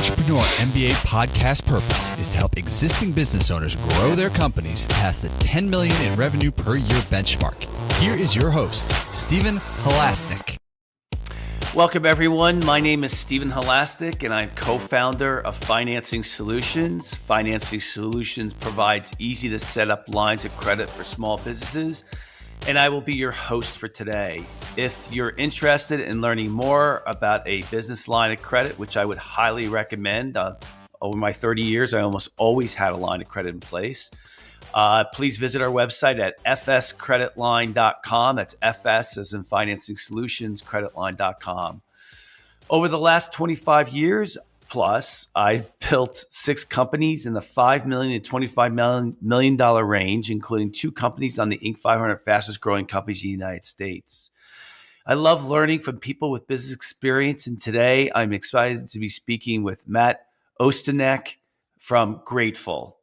Entrepreneur MBA podcast purpose is to help existing business owners grow their companies past the 10 million in revenue per year benchmark. Here is your host, Stephen Halasnik. Welcome, everyone. My name is Stephen Halasnik, and I'm co-founder of Financing Solutions. Financing Solutions provides easy to set up lines of credit for small businesses, and I will be your host for today. If you're interested in learning more about a business line of credit, which I would highly recommend, over my 30 years, I almost always had a line of credit in place. Please visit our website at fscreditline.com. That's FS as in Financing Solutions, creditline.com. Over the last 25 years plus, I've built 6 companies in the $5 million to $25 million range, including 2 companies on the Inc. 500 fastest growing companies in the United States. I love learning from people with business experience, and today I'm excited to be speaking with Matt Ostanik from Grateful.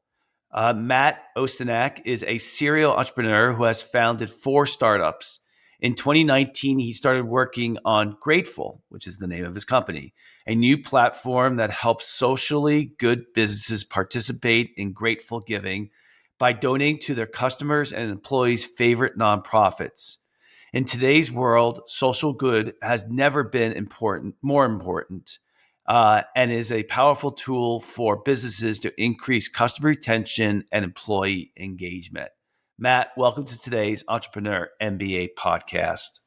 Matt Ostanik is a serial entrepreneur who has founded 4 startups. In 2019, he started working on Grateful, which is the name of his company, a new platform that helps socially good businesses participate in grateful giving by donating to their customers and employees' favorite nonprofits. In today's world, social good has never been more important. And is a powerful tool for businesses to increase customer retention and employee engagement. Matt, welcome to today's Entrepreneur MBA podcast.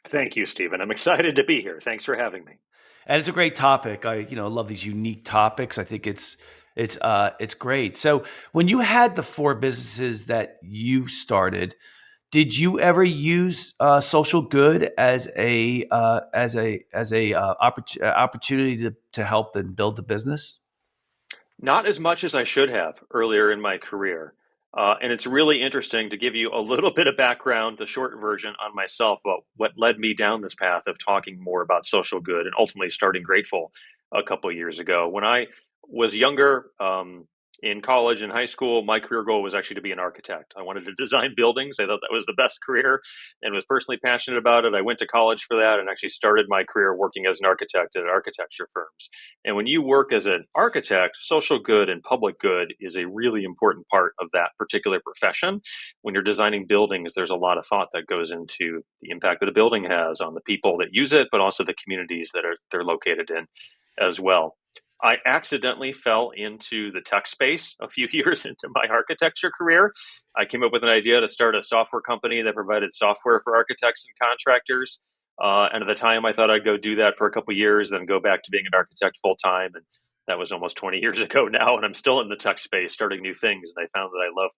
Thank you, Stephen. I'm excited to be here. Thanks for having me. And it's a great topic. I love these unique topics. I think it's great. So when you had the 4 businesses that you started, did you ever use social good as a opportunity to help and build the business? Not as much as I should have earlier in my career. And it's really interesting to give you a little bit of background, the short version on myself, about what led me down this path of talking more about social good and ultimately starting Grateful a couple of years ago. When I was younger, in college and high school, my career goal was actually to be an architect. I wanted to design buildings. I thought that was the best career and was personally passionate about it. I went to college for that and actually started my career working as an architect at architecture firms. And when you work as an architect, social good and public good is a really important part of that particular profession. When you're designing buildings, there's a lot of thought that goes into the impact that a building has on the people that use it, but also the communities that they're located in as well. I accidentally fell into the tech space a few years into my architecture career. I came up with an idea to start a software company that provided software for architects and contractors. And at the time, I thought I'd go do that for a couple of years, then go back to being an architect full time. And that was almost 20 years ago now. And I'm still in the tech space, starting new things. And I found that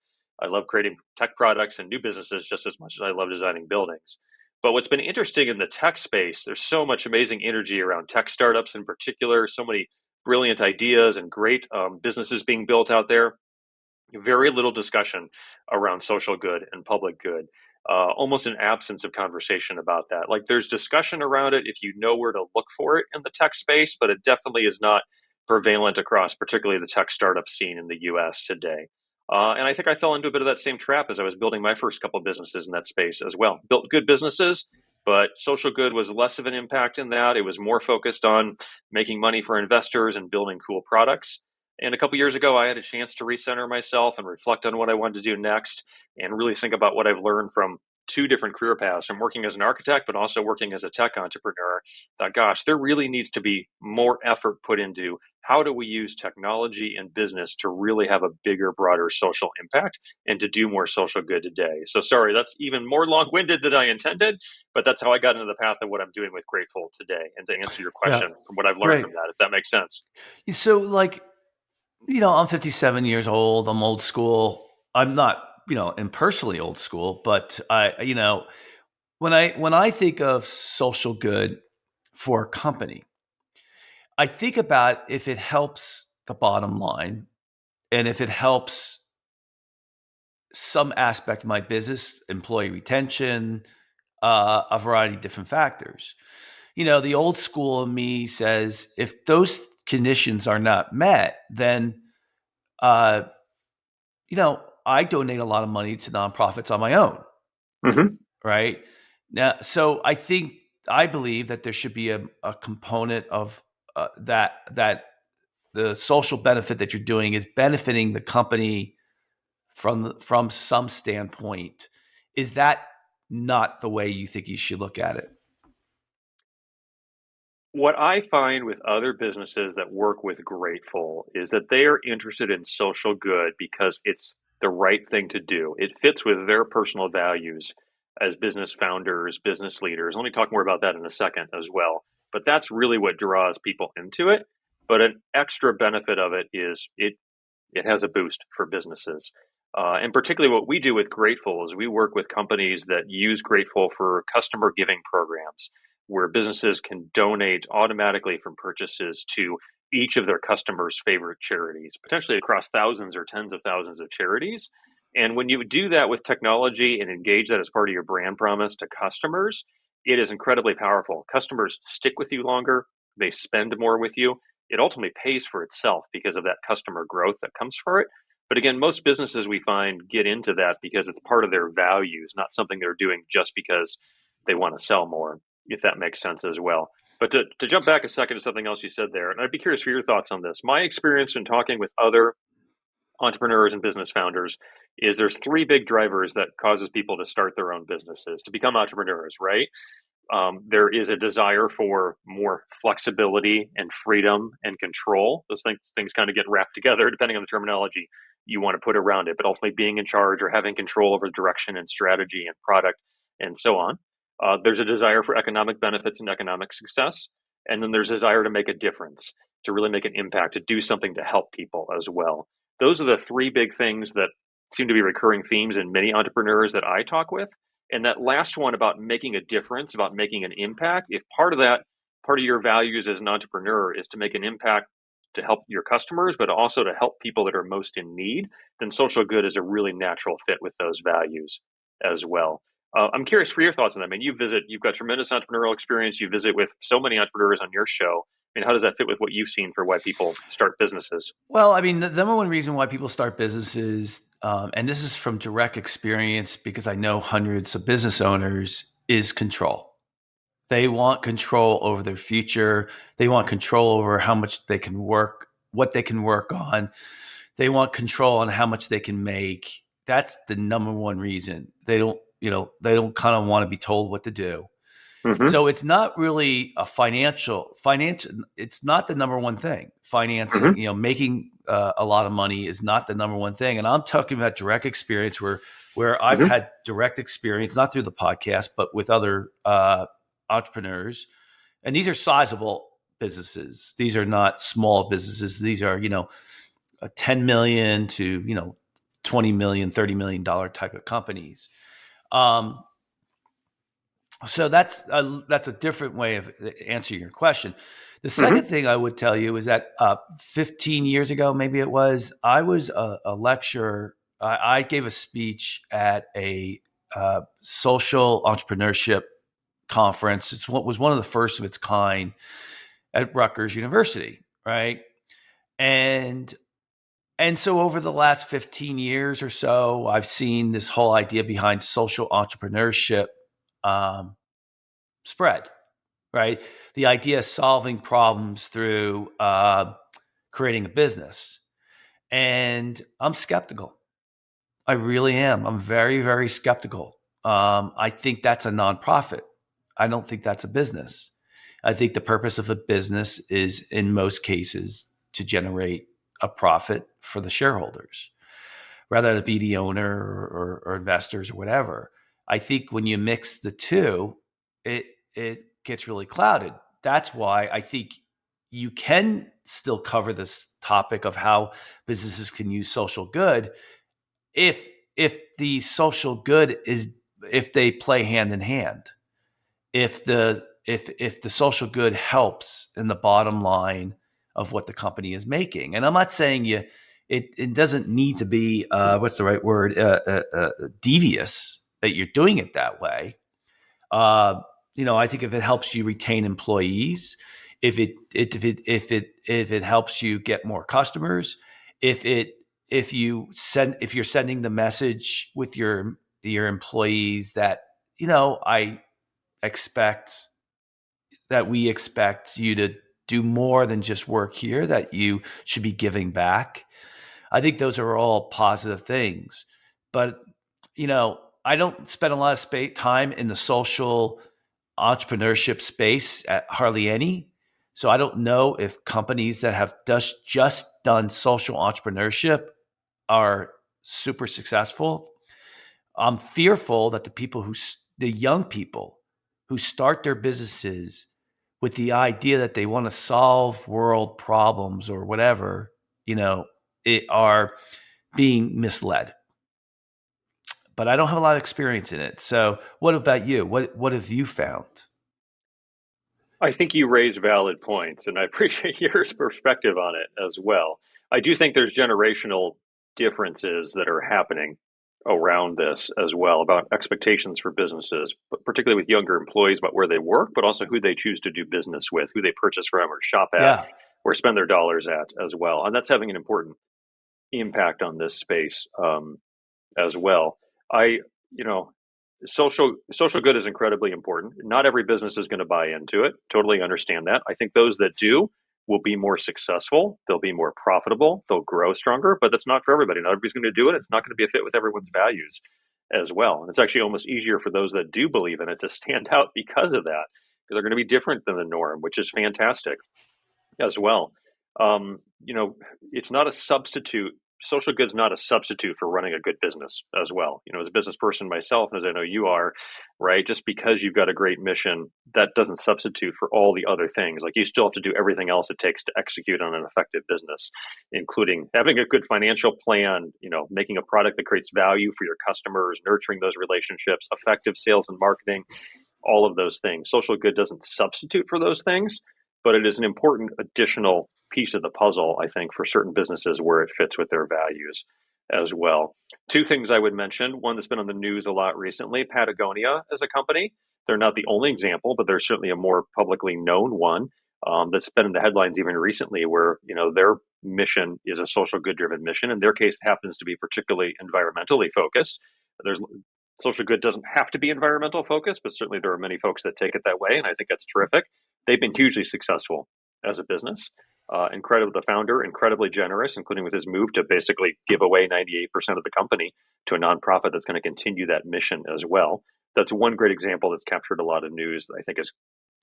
I love creating tech products and new businesses just as much as I love designing buildings. But what's been interesting in the tech space, there's so much amazing energy around tech startups in particular, so many brilliant ideas and great businesses being built out there. Very little discussion around social good and public good. Almost an absence of conversation about that. Like, there's discussion around it if you know where to look for it in the tech space, but it definitely is not prevalent across particularly the tech startup scene in the US today. And I think I fell into a bit of that same trap as I was building my first couple of businesses in that space as well. Built good businesses, but social good was less of an impact in that. It was more focused on making money for investors and building cool products. And a couple years ago, I had a chance to recenter myself and reflect on what I wanted to do next and really think about what I've learned from 2 different career paths. I'm working as an architect, but also working as a tech entrepreneur. Thought, gosh, there really needs to be more effort put into how do we use technology and business to really have a bigger, broader social impact and to do more social good today. So sorry, that's even more long-winded than I intended, but that's how I got into the path of what I'm doing with Grateful today. And to answer your question, from what I've learned from that, if that makes sense. So I'm 57 years old. I'm old school. I'm not, impersonally old school, but when I think of social good for a company, I think about if it helps the bottom line and if it helps some aspect of my business, employee retention, a variety of different factors. The old school of me says if those conditions are not met, then, I donate a lot of money to nonprofits on my own. Mm-hmm. Right now. So I believe that there should be a component of that the social benefit that you're doing is benefiting the company from some standpoint. Is that not the way you think you should look at it? What I find with other businesses that work with Grateful is that they are interested in social good because it's the right thing to do. It fits with their personal values as business founders, business leaders. Let me talk more about that in a second as well. But that's really what draws people into it. But an extra benefit of it is it has a boost for businesses. And particularly what we do with Grateful is we work with companies that use Grateful for customer giving programs where businesses can donate automatically from purchases to each of their customers' favorite charities, potentially across thousands or tens of thousands of charities. And when you do that with technology and engage that as part of your brand promise to customers, it is incredibly powerful. Customers stick with you longer, they spend more with you. It ultimately pays for itself because of that customer growth that comes for it. But again, most businesses we find get into that because it's part of their values, not something they're doing just because they want to sell more, if that makes sense as well. But to jump back a second to something else you said there, and I'd be curious for your thoughts on this. My experience in talking with other entrepreneurs and business founders is there's three big drivers that causes people to start their own businesses, to become entrepreneurs, right? There is a desire for more flexibility and freedom and control. Those things kind of get wrapped together depending on the terminology you want to put around it, but ultimately being in charge or having control over direction and strategy and product and so on. There's a desire for economic benefits and economic success. And then there's a desire to make a difference, to really make an impact, to do something to help people as well. Those are the three big things that seem to be recurring themes in many entrepreneurs that I talk with. And that last one about making a difference, about making an impact, if part of that, part of your values as an entrepreneur is to make an impact to help your customers, but also to help people that are most in need, then social good is a really natural fit with those values as well. I'm curious for your thoughts on that. I mean, you've got tremendous entrepreneurial experience. You visit with so many entrepreneurs on your show. I mean, how does that fit with what you've seen for why people start businesses? Well, I mean, the number one reason why people start businesses, and this is from direct experience because I know hundreds of business owners, is control. They want control over their future. They want control over how much they can work, what they can work on. They want control on how much they can make. That's the number one reason. They don't kind of want to be told what to do. Mm-hmm. So it's not really a financial. It's not the number one thing. Financing, Mm-hmm. making a lot of money is not the number one thing. And I'm talking about direct experience where I've Mm-hmm. had direct experience, not through the podcast, but with other entrepreneurs. And these are sizable businesses. These are not small businesses. These are, a 10 million to, 20 million, $30 million type of companies. So that's a different way of answering your question. The second Mm-hmm. thing I would tell you is that 15 years ago, maybe it was, I was a lecturer. I gave a speech at a social entrepreneurship conference. It's what was one of the first of its kind at Rutgers University, right? And so over the last 15 years or so, I've seen this whole idea behind social entrepreneurship um, spread, right? The idea of solving problems through creating a business. And I'm skeptical. I really am. I'm very, very skeptical. I think that's a nonprofit. I don't think that's a business. I think the purpose of a business is, in most cases, to generate a profit for the shareholders, rather it be the owner or investors or whatever. I think when you mix the two, it gets really clouded. That's why I think you can still cover this topic of how businesses can use social good if the social good is, if they play hand in hand, if the social good helps in the bottom line of what the company is making. And I'm not saying it doesn't need to be what's the right word, devious that you're doing it that way. I think if it helps you retain employees, if it helps you get more customers, if you're sending the message with your employees that, I expect that we expect you to do more than just work here, that you should be giving back. I think those are all positive things. But, I don't spend a lot of time in the social entrepreneurship space at hardly any. So I don't know if companies that have just done social entrepreneurship are super successful. I'm fearful that the young people who start their businesses with the idea that they want to solve world problems or whatever, it are being misled. But I don't have a lot of experience in it. So what about you? What have you found? I think you raise valid points, and I appreciate your perspective on it as well. I do think there's generational differences that are happening around this as well about expectations for businesses, but particularly with younger employees about where they work, but also who they choose to do business with, who they purchase from or shop at Yeah. or spend their dollars at as well. And that's having an important impact on this space as well. I, you know, social good is incredibly important. Not every business is going to buy into it. Totally understand that. I think those that do will be more successful. They'll be more profitable. They'll grow stronger. But that's not for everybody. Not everybody's going to do it. It's not going to be a fit with everyone's values as well. And it's actually almost easier for those that do believe in it to stand out because of that, because they're going to be different than the norm, which is fantastic as well. It's not a substitute. Social good's not a substitute for running a good business as well. As a business person myself, and as I know you are, right? Just because you've got a great mission, that doesn't substitute for all the other things. Like, you still have to do everything else it takes to execute on an effective business, including having a good financial plan, making a product that creates value for your customers, nurturing those relationships, effective sales and marketing, all of those things. Social good doesn't substitute for those things, but it is an important additional piece of the puzzle, I think, for certain businesses where it fits with their values as well. Two things I would mention. One that's been on the news a lot recently, Patagonia as a company. They're not the only example, but they're certainly a more publicly known one that's been in the headlines even recently, where their mission is a social good driven mission. In their case, it happens to be particularly environmentally focused. There's Social good doesn't have to be environmental focused, but certainly there are many folks that take it that way, and I think that's terrific. They've been hugely successful as a business. The founder, incredibly generous, including with his move to basically give away 98% of the company to a nonprofit that's going to continue that mission as well. That's one great example that's captured a lot of news that I think is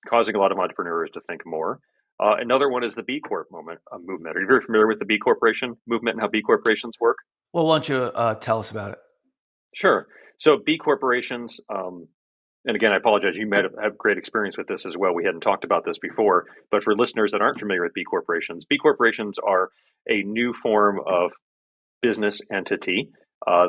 causing a lot of entrepreneurs to think more. Another one is the B Corp movement. Are you very familiar with the B Corporation movement and how B Corporations work? Well, why don't you tell us about it? Sure. So B corporations, and again, I apologize, you might have great experience with this as well. We hadn't talked about this before, but for listeners that aren't familiar with B corporations are a new form of business entity.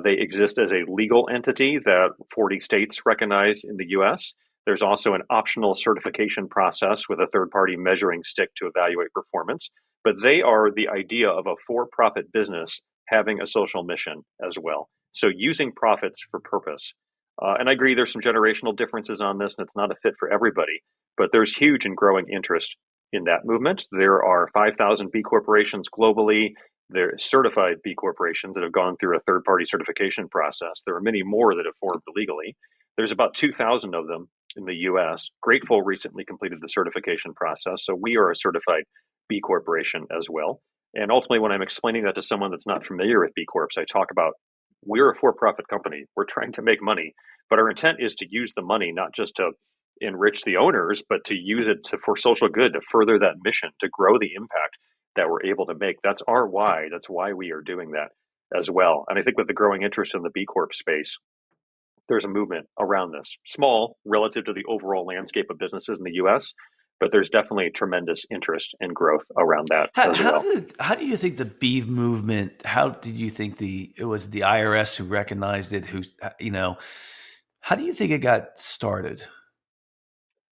They exist as a legal entity that 40 states recognize in the US. There's also an optional certification process with a third-party measuring stick to evaluate performance. But they are the idea of a for-profit business having a social mission as well. So using profits for purpose. And I agree there's some generational differences on this, and it's not a fit for everybody. But there's huge and growing interest in that movement. There are 5,000 B corporations globally. They're certified B corporations that have gone through a third-party certification process. There are many more that have formed legally. There's about 2,000 of them in the US. Grateful recently completed the certification process, so we are a certified B corporation as well. And ultimately, when I'm explaining that to someone that's not familiar with B Corps, I talk about we're a for-profit company. We're trying to make money, but our intent is to use the money not just to enrich the owners, but to use it for social good, to further that mission, to grow the impact that we're able to make. That's our why. That's why we are doing that as well. And I think with the growing interest in the B Corp space, there's a movement around this. Small relative to the overall landscape of businesses in the US, but there's definitely tremendous interest and growth around that as well. How do you think the B movement? How did you think it was the IRS who recognized it? How do you think it got started?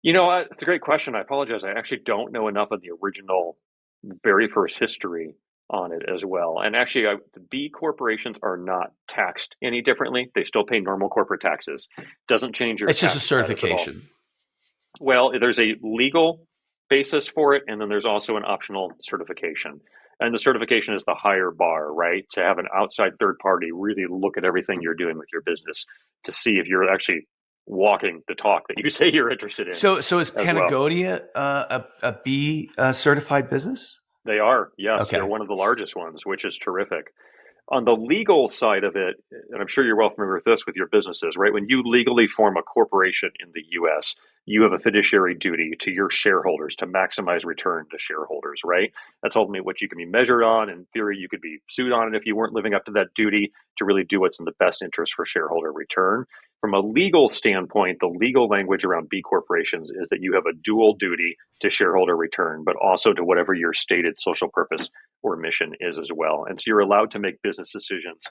It's a great question. I apologize. I actually don't know enough of the original, very first history on it as well. And actually, the B corporations are not taxed any differently. They still pay normal corporate taxes. Doesn't change your. It's just a tax status at all. certification. Well, there's a legal basis for it, and then there's also an optional certification. And the certification is the higher bar, right? To have an outside third party really look at everything you're doing with your business to see if you're actually walking the talk that you say you're interested in. So is as well. Patagonia a B certified business? They are, yes. Okay. They're one of the largest ones, which is terrific. On the legal side of it, and I'm sure you're well familiar with this with your businesses, right? When you legally form a corporation in the US, you have a fiduciary duty to your shareholders to maximize return to shareholders, right? That's ultimately what you can be measured on. In theory, you could be sued on it if you weren't living up to that duty to really do what's in the best interest for shareholder return. From a legal standpoint, the legal language around B corporations is that you have a dual duty to shareholder return, but also to whatever your stated social purpose or mission is as well. And so you're allowed to make business decisions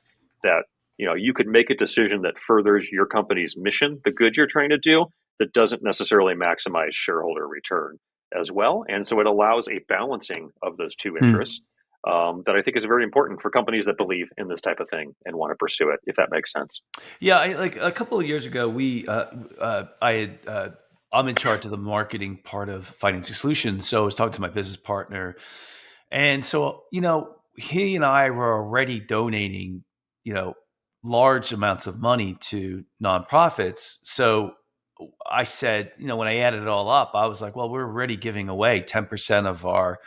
that, you could make a decision that furthers your company's mission, the good you're trying to do, that doesn't necessarily maximize shareholder return as well. And so it allows a balancing of those two interests that I think is very important for companies that believe in this type of thing and want to pursue it, if that makes sense. Yeah, like a couple of years ago, I'm in charge of the marketing part of Financing Solutions. So I was talking to my business partner, and so he and I were already donating large amounts of money to nonprofits. So I said, when I added it all up, I was like, well, we're already giving away 10% of our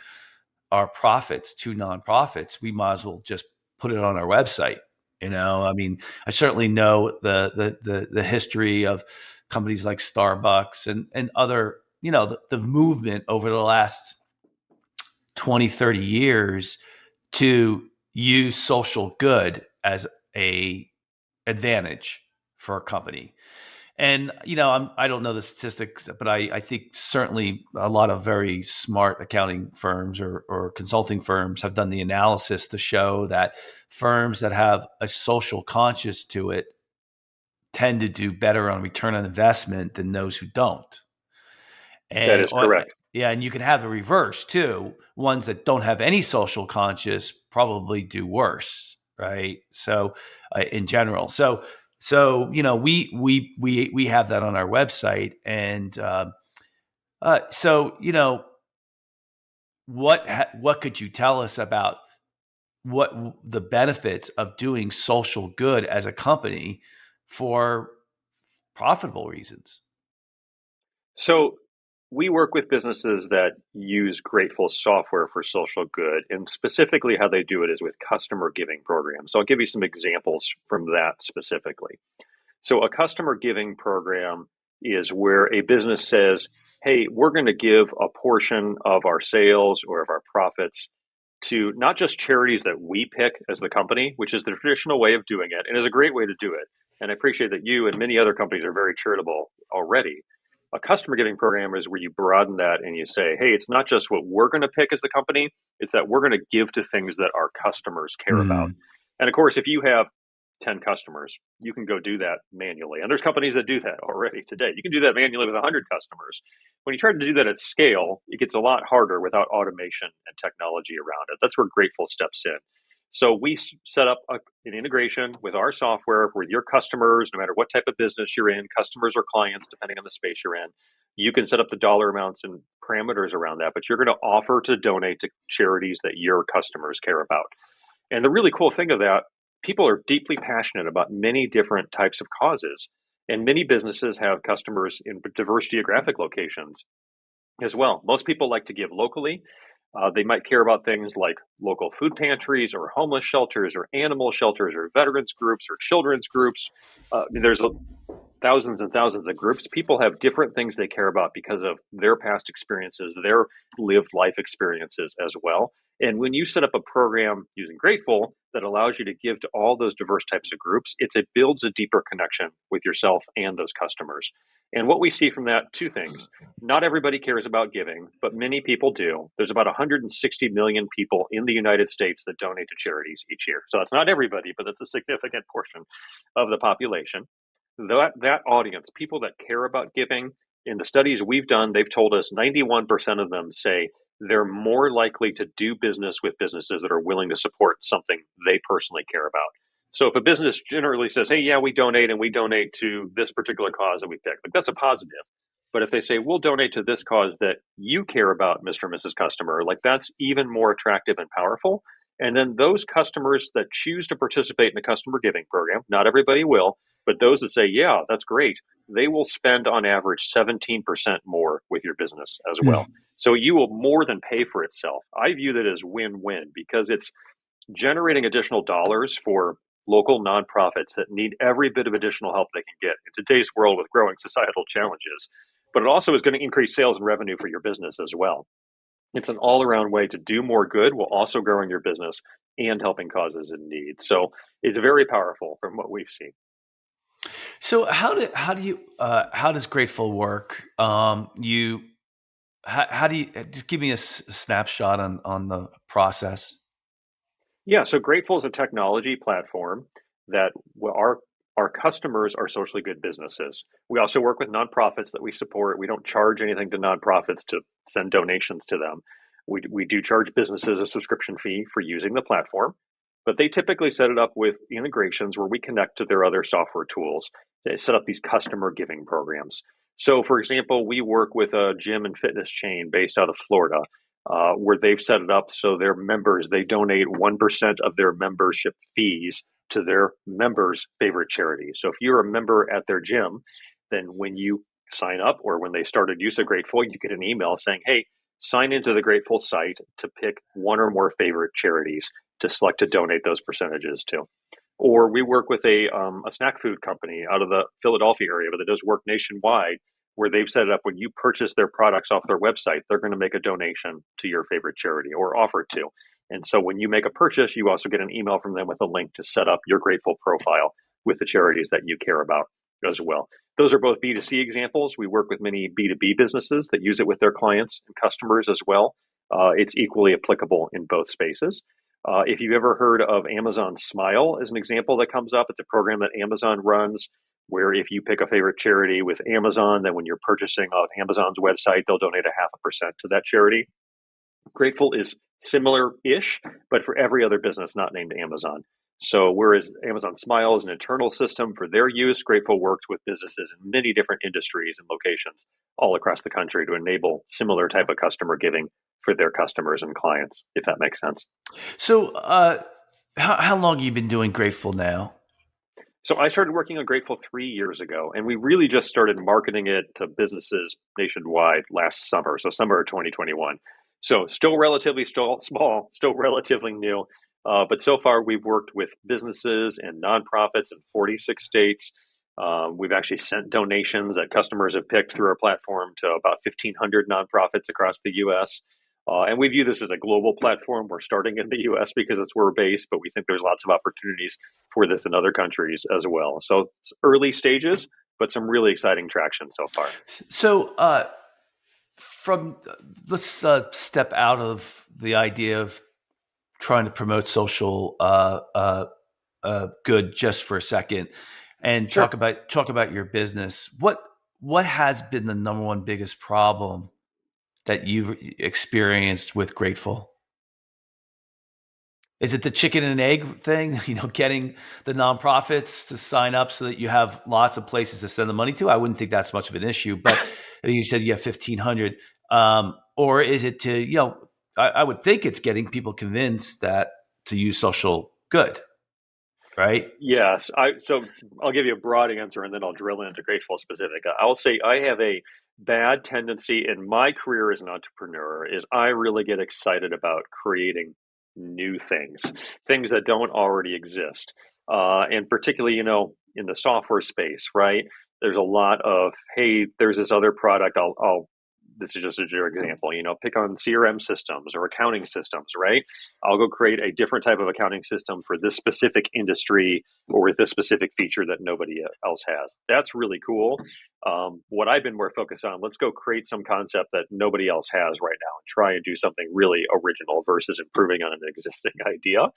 profits to nonprofits. We might as well just put it on our website. I mean, I certainly know the history of companies like Starbucks and other, the movement over the last 20, 30 years to use social good as a advantage for a company. And, I don't know the statistics, but I think certainly a lot of very smart accounting firms or consulting firms have done the analysis to show that firms that have a social conscious to it tend to do better on return on investment than those who don't. And, that is correct. Yeah, and you can have the reverse too. Ones that don't have any social conscious probably do worse, right? So, in general, so we have that on our website, and what could you tell us about what the benefits of doing social good as a company for profitable reasons? So we work with businesses that use Grateful software for social good, and specifically how they do it is with customer giving programs. So I'll give you some examples from that specifically. So a customer giving program is where a business says, hey, we're going to give a portion of our sales or of our profits to not just charities that we pick as the company, which is the traditional way of doing it, and is a great way to do it. And I appreciate that you and many other companies are very charitable already. A customer giving program is where you broaden that and you say, hey, it's not just what we're going to pick as the company, it's that we're going to give to things that our customers care about. And of course, if you have 10 customers, you can go do that manually. And there's companies that do that already today. You can do that manually with 100 customers. When you try to do that at scale, it gets a lot harder without automation and technology around it. That's where Grateful steps in. So we set up an integration with our software with your customers, no matter what type of business you're in, customers or clients, depending on the space you're in. You can set up the dollar amounts and parameters around that, but you're going to offer to donate to charities that your customers care about. And the really cool thing of that, people are deeply passionate about many different types of causes. And many businesses have customers in diverse geographic locations as well. Most people like to give locally. They might care about things like local food pantries or homeless shelters or animal shelters or veterans groups or children's groups. There's thousands and thousands of groups. People have different things they care about because of their past experiences, their lived life experiences as well. And when you set up a program using Grateful that allows you to give to all those diverse types of groups, it builds a deeper connection with yourself and those customers. And what we see from that, two things. Not everybody cares about giving, but many people do. There's about 160 million people in the United States that donate to charities each year. So that's not everybody, but that's a significant portion of the population. That audience, people that care about giving, in the studies we've done, they've told us 91% of them say they're more likely to do business with businesses that are willing to support something they personally care about. So if a business generally says, hey, yeah, we donate and we donate to this particular cause that we pick, that's a positive. But if they say, we'll donate to this cause that you care about, Mr. and Mrs. Customer, that's even more attractive and powerful. And then those customers that choose to participate in the customer giving program, not everybody will, But those that say, yeah, that's great, they will spend on average 17% more with your business as well. So you will more than pay for itself. I view that as win-win because it's generating additional dollars for local nonprofits that need every bit of additional help they can get in today's world with growing societal challenges. But it also is going to increase sales and revenue for your business as well. It's an all-around way to do more good while also growing your business and helping causes in need. So it's very powerful from what we've seen. So how does Grateful work? How do you just give me a snapshot on the process? Yeah, so Grateful is a technology platform that our customers are socially good businesses. We also work with nonprofits that we support. We don't charge anything to nonprofits to send donations to them. We do charge businesses a subscription fee for using the platform, but they typically set it up with integrations where we connect to their other software tools to set up these customer giving programs. So, for example, we work with a gym and fitness chain based out of Florida, where they've set it up so their members, they donate 1% of their membership fees to their members' favorite charity. So if you're a member at their gym, then when you sign up or when they started use of Grateful, you get an email saying, hey, sign into the Grateful site to pick one or more favorite charities to select to donate those percentages to. Or we work with a snack food company out of the Philadelphia area, but that does work nationwide, where they've set it up when you purchase their products off their website, they're going to make a donation to your favorite charity or offer to. And so when you make a purchase, you also get an email from them with a link to set up your Grateful profile with the charities that you care about as well. Those are both B2C examples. We work with many B2B businesses that use it with their clients and customers as well. It's equally applicable in both spaces. If you've ever heard of Amazon Smile as an example that comes up, it's a program that Amazon runs where if you pick a favorite charity with Amazon, then when you're purchasing on Amazon's website, they'll donate 0.5% to that charity. Grateful is similar-ish, but for every other business not named Amazon. So whereas Amazon Smile is an internal system for their use, Grateful works with businesses in many different industries and locations all across the country to enable similar type of customer giving for their customers and clients, if that makes sense. So how long have you been doing Grateful now? So I started working on Grateful 3 years ago, and we really just started marketing it to businesses nationwide last summer, so summer of 2021. So still relatively small, still relatively new, but so far we've worked with businesses and nonprofits in 46 states. We've actually sent donations that customers have picked through our platform to about 1,500 nonprofits across the U.S. And we view this as a global platform. We're starting in the U.S. because it's where we're based, but we think there's lots of opportunities for this in other countries as well. So it's early stages, but some really exciting traction so far. So let's step out of the idea of trying to promote social good just for a second, and Sure. talk about your business. What has been the number one biggest problem that you've experienced with Grateful? Is it the chicken and egg thing? Getting the nonprofits to sign up so that you have lots of places to send the money to? I wouldn't think that's much of an issue, but you said you have 1,500. Or is it to, I would think it's getting people convinced that to use social good, right? Yes. So I'll give you a broad answer and then I'll drill into Grateful specific. I'll say I have a bad tendency in my career as an entrepreneur is I really get excited about creating new things that don't already exist. And particularly, in the software space, right? There's a lot of, hey, there's this other product. This is just a general example, pick on CRM systems or accounting systems, right? I'll go create a different type of accounting system for this specific industry or with this specific feature that nobody else has. That's really cool. What I've been more focused on, let's go create some concept that nobody else has right now and try and do something really original versus improving on an existing idea.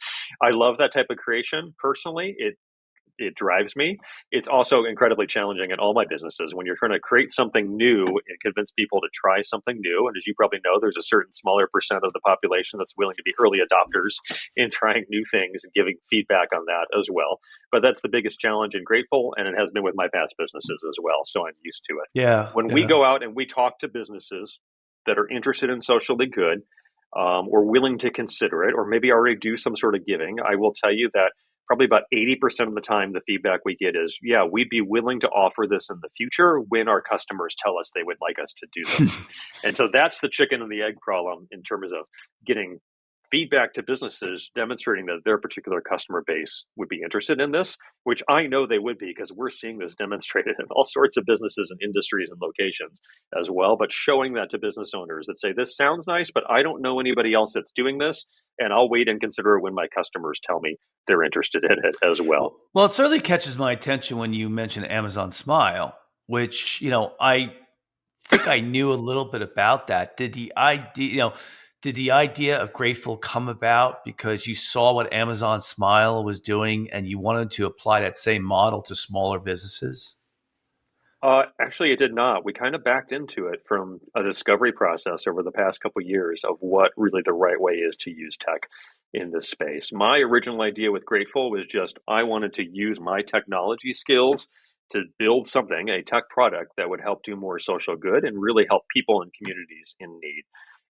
I love that type of creation. Personally, it drives me. It's also incredibly challenging in all my businesses when you're trying to create something new and convince people to try something new. And as you probably know, there's a certain smaller percent of the population that's willing to be early adopters in trying new things and giving feedback on that as well. But that's the biggest challenge in Grateful, and it has been with my past businesses as well. So I'm used to it. Yeah. When we go out and we talk to businesses that are interested in socially good, or willing to consider it, or maybe already do some sort of giving, I will tell you that probably about 80% of the time, the feedback we get is, yeah, we'd be willing to offer this in the future when our customers tell us they would like us to do this. And so that's the chicken and the egg problem in terms of getting feedback to businesses demonstrating that their particular customer base would be interested in this, which I know they would be because we're seeing this demonstrated in all sorts of businesses and industries and locations as well. But showing that to business owners that say, this sounds nice, but I don't know anybody else that's doing this. And I'll wait and consider it when my customers tell me they're interested in it as well. Well, it certainly catches my attention when you mention Amazon Smile, which, I think I knew a little bit about that. Did the idea of Grateful come about because you saw what Amazon Smile was doing and you wanted to apply that same model to smaller businesses? Actually, it did not. We kind of backed into it from a discovery process over the past couple of years of what really the right way is to use tech in this space. My original idea with Grateful was just I wanted to use my technology skills to build something, a tech product that would help do more social good and really help people and communities in need.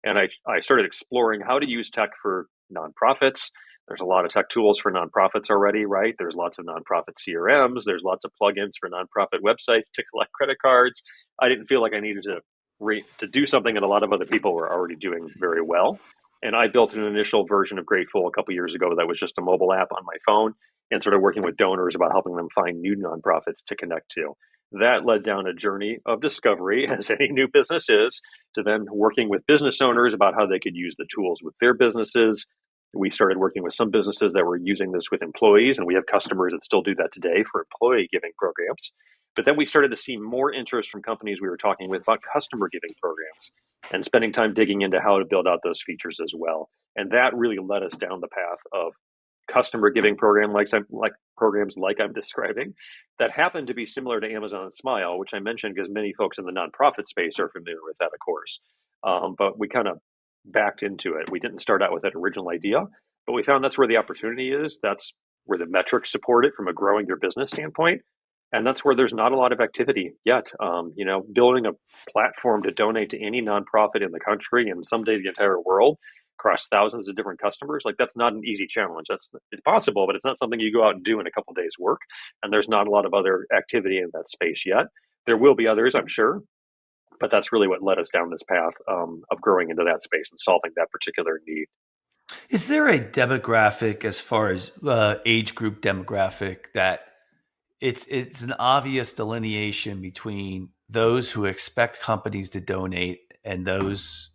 And I started exploring how to use tech for nonprofits. There's a lot of tech tools for nonprofits already, right? There's lots of nonprofit CRMs. There's lots of plugins for nonprofit websites to collect credit cards. I didn't feel like I needed to do something that a lot of other people were already doing very well. And I built an initial version of Grateful a couple years ago that was just a mobile app on my phone and started working with donors about helping them find new nonprofits to connect to. That led down a journey of discovery, as any new business is, to then working with business owners about how they could use the tools with their businesses. We started working with some businesses that were using this with employees, and we have customers that still do that today for employee giving programs. But then we started to see more interest from companies we were talking with about customer giving programs and spending time digging into how to build out those features as well. And that really led us down the path of customer giving programs like I'm describing that happen to be similar to Amazon Smile, which I mentioned because many folks in the nonprofit space are familiar with that, of course. But we kind of backed into it. We didn't start out with that original idea, but we found that's where the opportunity is. That's where the metrics support it from a growing your business standpoint. And that's where there's not a lot of activity yet. Building a platform to donate to any nonprofit in the country and someday the entire world across thousands of different customers, like that's not an easy challenge. It's possible, but it's not something you go out and do in a couple days work. And there's not a lot of other activity in that space yet. There will be others, I'm sure, but that's really what led us down this path of growing into that space and solving that particular need. Is there a demographic as far as age group demographic that it's an obvious delineation between those who expect companies to donate and those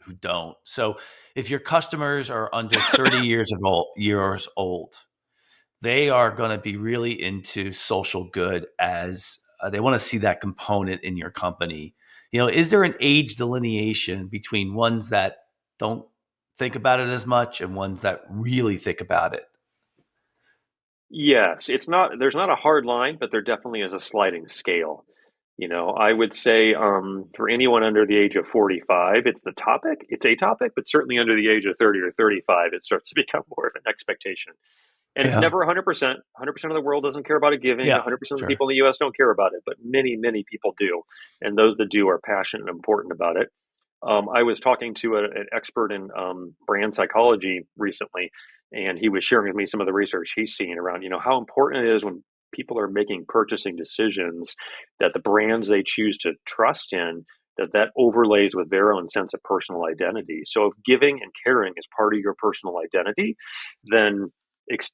who don't? So if your customers are under 30 years old, they are going to be really into social good as they want to see that component in your company. Is there an age delineation between ones that don't think about it as much and ones that really think about it? Yes, there's not a hard line, but there definitely is a sliding scale. I would say for anyone under the age of 45, it's a topic, but certainly under the age of 30 or 35, it starts to become more of an expectation. And it's never 100%. 100% of the world doesn't care about it giving. 100% of the people in the US don't care about it, but many, many people do. And those that do are passionate and important about it. I was talking to an expert in brand psychology recently, and he was sharing with me some of the research he's seen around, how important it is when people are making purchasing decisions that the brands they choose to trust in, that overlays with their own sense of personal identity. So if giving and caring is part of your personal identity, then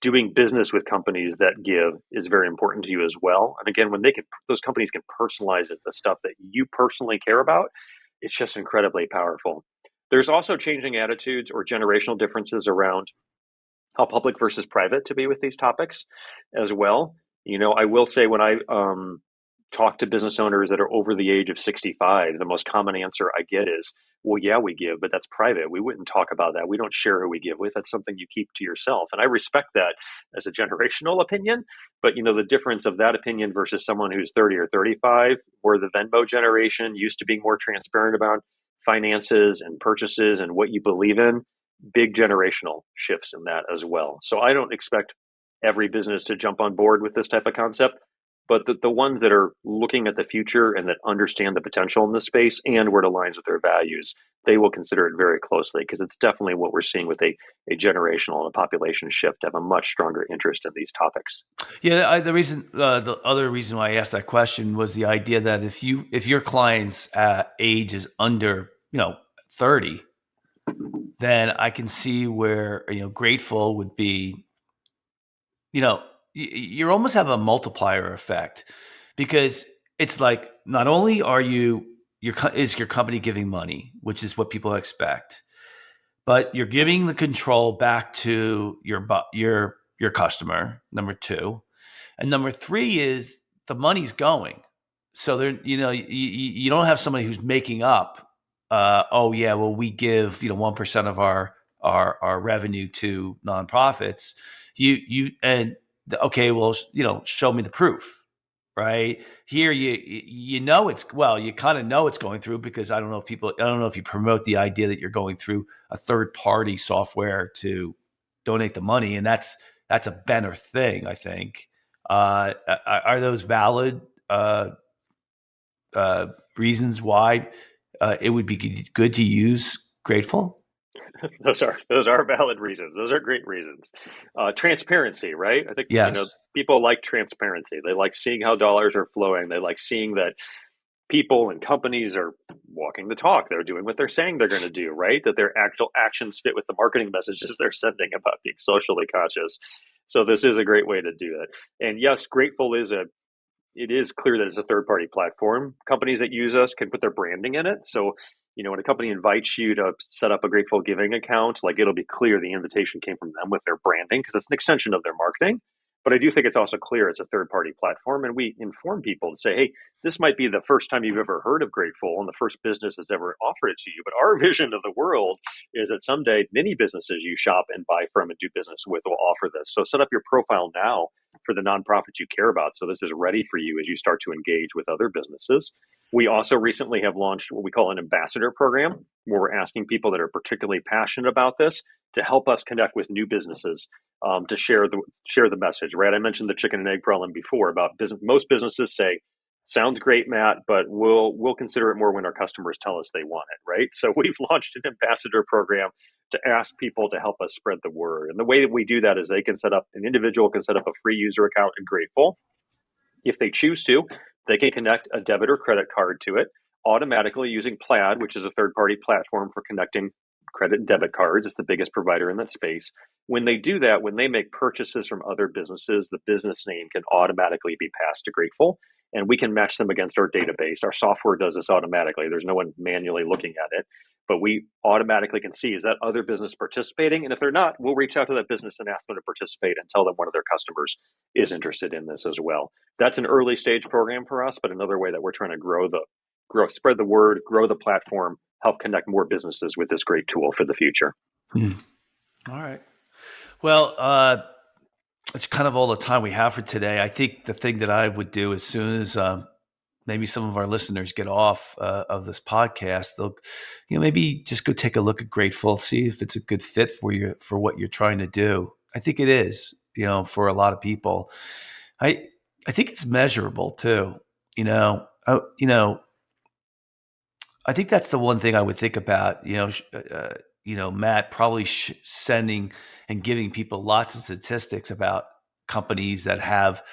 doing business with companies that give is very important to you as well. And again, when those companies can personalize it, the stuff that you personally care about, it's just incredibly powerful. There's also changing attitudes or generational differences around how public versus private to be with these topics as well. I will say when I talk to business owners that are over the age of 65, the most common answer I get is, well, yeah, we give, but that's private. We wouldn't talk about that. We don't share who we give with. That's something you keep to yourself. And I respect that as a generational opinion. But, the difference of that opinion versus someone who's 30 or 35, where the Venmo generation used to be more transparent about finances and purchases and what you believe in, big generational shifts in that as well. So I don't expect every business to jump on board with this type of concept. but the ones that are looking at the future and that understand the potential in this space and where it aligns with their values, they will consider it very closely, because it's definitely what we're seeing with a generational and a population shift to have a much stronger interest in these topics. Yeah, the other reason why I asked that question was the idea that if your client's age is under 30, then I can see where Grateful would be. You almost have a multiplier effect, because it's like, not only are is your company giving money, which is what people expect, but you're giving the control back to your customer. Number two. And number three is the money's going. So there, you don't have somebody who's making up. Oh yeah, well we give 1% of our revenue to nonprofits. Okay, well show me the proof. Right here, you kind of know it's going through, because I don't know if you promote the idea that you're going through a third party software to donate the money, and that's a better thing, I think. Are those valid reasons why it would be good to use Grateful? Those are valid reasons. Those are great reasons. Transparency, right? I think Yes. people like transparency. They like seeing how dollars are flowing. They like seeing that people and companies are walking the talk. They're doing what they're saying they're going to do, right? That their actual actions fit with the marketing messages they're sending about being socially conscious. So this is a great way to do it. And yes, Grateful it is clear that it's a third-party platform. Companies that use us can put their branding in it. So, when a company invites you to set up a Grateful Giving account, like, it'll be clear the invitation came from them with their branding, because it's an extension of their marketing. But I do think it's also clear it's a third-party platform, and we inform people to say, hey, this might be the first time you've ever heard of Grateful and the first business has ever offered it to you. But our vision of the world is that someday many businesses you shop and buy from and do business with will offer this. So set up your profile now for the nonprofits you care about, so this is ready for you as you start to engage with other businesses. We also recently have launched what we call an ambassador program, where we're asking people that are particularly passionate about this to help us connect with new businesses, to share the message. Right? I mentioned the chicken and egg problem before about business. Most businesses say, "Sounds great, Matt, but we'll consider it more when our customers tell us they want it." Right? So we've launched an ambassador program to ask people to help us spread the word. And the way that we do that is an individual can set up a free user account in Grateful. If they choose to, they can connect a debit or credit card to it automatically using Plaid, which is a third-party platform for connecting credit and debit cards. It's the biggest provider in that space. When they do that, when they make purchases from other businesses, the business name can automatically be passed to Grateful, and we can match them against our database. Our software does this automatically. There's no one manually looking at it, but we automatically can see, is that other business participating? And if they're not, we'll reach out to that business and ask them to participate and tell them one of their customers is interested in this as well. That's an early stage program for us, but another way that we're trying to spread the word, grow the platform, help connect more businesses with this great tool for the future. All right. Well, it's kind of all the time we have for today. I think the thing that I would do as soon as maybe some of our listeners get off of this podcast, they'll, maybe just go take a look at Grateful, see if it's a good fit for what you're trying to do. I think it is, for a lot of people. I think it's measurable too. I think that's the one thing I would think about. Matt probably sending and giving people lots of statistics about companies that have,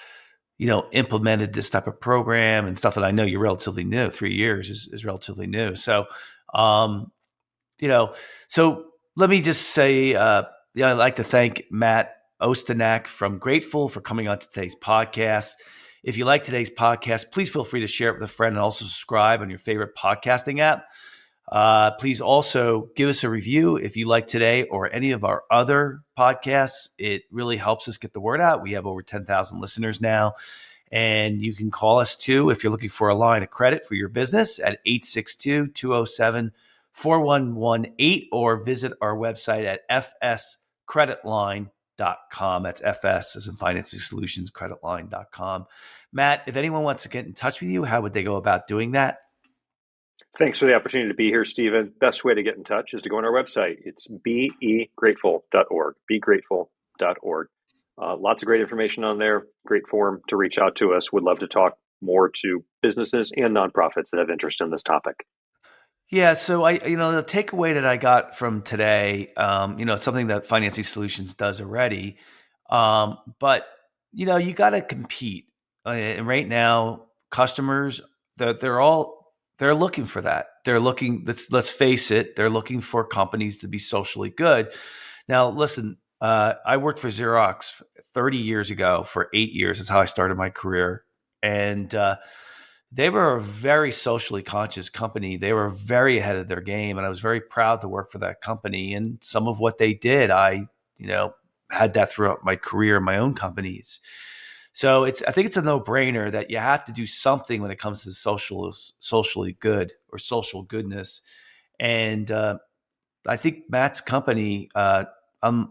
implemented this type of program and stuff that I know you're relatively new. 3 years is relatively new. So, so let me just say, I'd like to thank Matt Ostanik from Grateful for coming on today's podcast. If you like today's podcast, please feel free to share it with a friend and also subscribe on your favorite podcasting app. Please also give us a review if you like today or any of our other podcasts. It really helps us get the word out. We have over 10,000 listeners now. And you can call us too if you're looking for a line of credit for your business at 862-207-4118, or visit our website at fscreditline.com. That's FS as in Financing Solutions, creditline.com. Matt, if anyone wants to get in touch with you, how would they go about doing that? Thanks for the opportunity to be here, Stephen. Best way to get in touch is to go on our website. It's begrateful.org, begrateful.org. Lots of great information on there. Great forum to reach out to us. Would love to talk more to businesses and nonprofits that have interest in this topic. Yeah, so the takeaway that I got from today, it's something that Financing Solutions does already, but you got to compete. And right now, customers, they're looking for that. They're looking. Let's face it, they're looking for companies to be socially good. Now, listen, I worked for Xerox 30 years ago for 8 years. That's how I started my career, and they were a very socially conscious company. They were very ahead of their game, and I was very proud to work for that company. And some of what they did, I had that throughout my career in my own companies. So I think it's a no-brainer that you have to do something when it comes to socially good or social goodness. And I think Matt's company,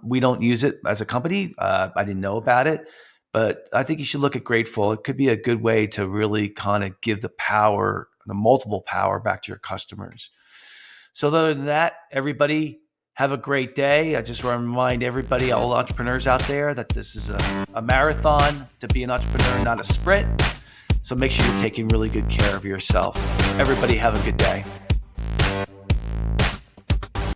we don't use it as a company. I didn't know about it. But I think you should look at Grateful. It could be a good way to really kind of give the multiple power back to your customers. So other than that, everybody have a great day. I just want to remind everybody, all entrepreneurs out there, that this is a marathon to be an entrepreneur, not a sprint. So make sure you're taking really good care of yourself. Everybody have a good day.